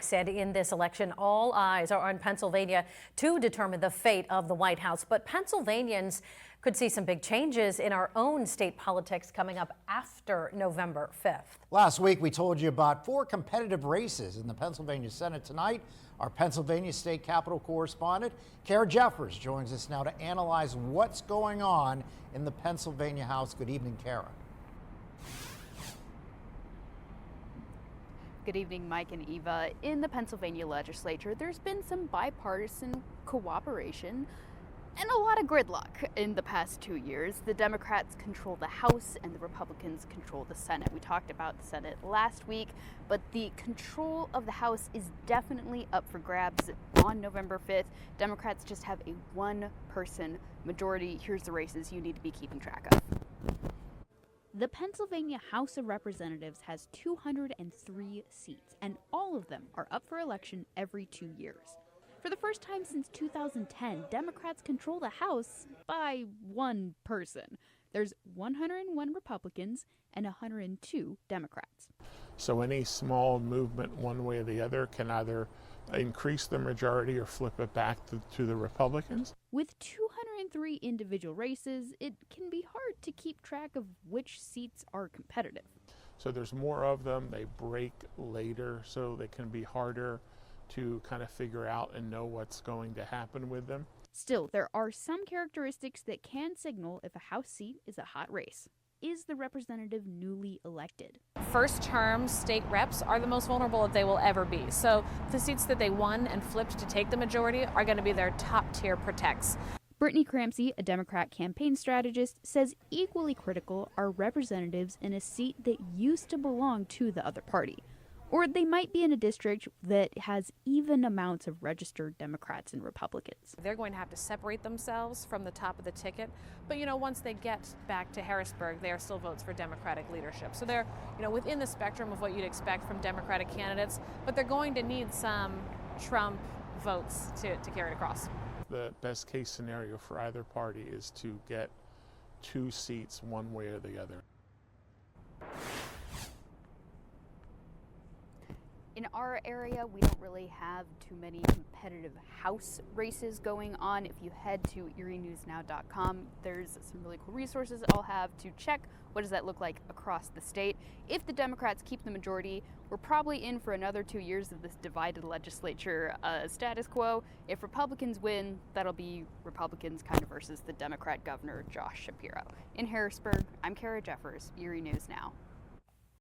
Said in this election, all eyes are on Pennsylvania to determine the fate of the White House. But Pennsylvanians could see some big changes in our own state politics coming up after November 5th. Last week, we told you about 4 competitive races in the Pennsylvania Senate. Tonight, our Pennsylvania State Capitol correspondent, Kara Jeffers, joins us now to analyze what's going on in the Pennsylvania House. Good evening, Kara. Good evening, Mike and Eva. In the Pennsylvania legislature, there's been some bipartisan cooperation and a lot of gridlock in the past 2 years. The Democrats control the House and the Republicans control the Senate. We talked about the Senate last week, but the control of the House is definitely up for grabs on November 5th. Democrats just have a one-person majority. Here's the races you need to be keeping track of. The Pennsylvania House of Representatives has 203 seats, and all of them are up for election every 2 years. For the first time since 2010, Democrats control the House by one person. There's 101 Republicans and 102 Democrats. So any small movement one way or the other can either increase the majority or flip it back to the Republicans. With 203 individual races, it can be hard to keep track of which seats are competitive. So there's more of them, they break later, so they can be harder to kind of figure out and know what's going to happen with them. Still, there are some characteristics that can signal if a House seat is a hot race. Is the representative newly elected? First-term state reps are the most vulnerable that they will ever be. So the seats that they won and flipped to take the majority are going to be their top-tier protects. Brittany Cramsey, a Democrat campaign strategist, says equally critical are representatives in a seat that used to belong to the other party. Or they might be in a district that has even amounts of registered Democrats and Republicans. They're going to have to separate themselves from the top of the ticket. But, once they get back to Harrisburg, they are still votes for Democratic leadership. So they're, within the spectrum of what you'd expect from Democratic candidates, but they're going to need some Trump votes to carry it across. The best case scenario for either party is to get 2 seats one way or the other. In our area, we don't really have too many competitive House races going on. If you head to erienewsnow.com, there's some really cool resources I'll have to check what does that look like across the state. If the Democrats keep the majority, we're probably in for another 2 years of this divided legislature status quo. If Republicans win, that'll be Republicans kind of versus the Democrat governor, Josh Shapiro. In Harrisburg, I'm Kara Jeffers, Erie News Now.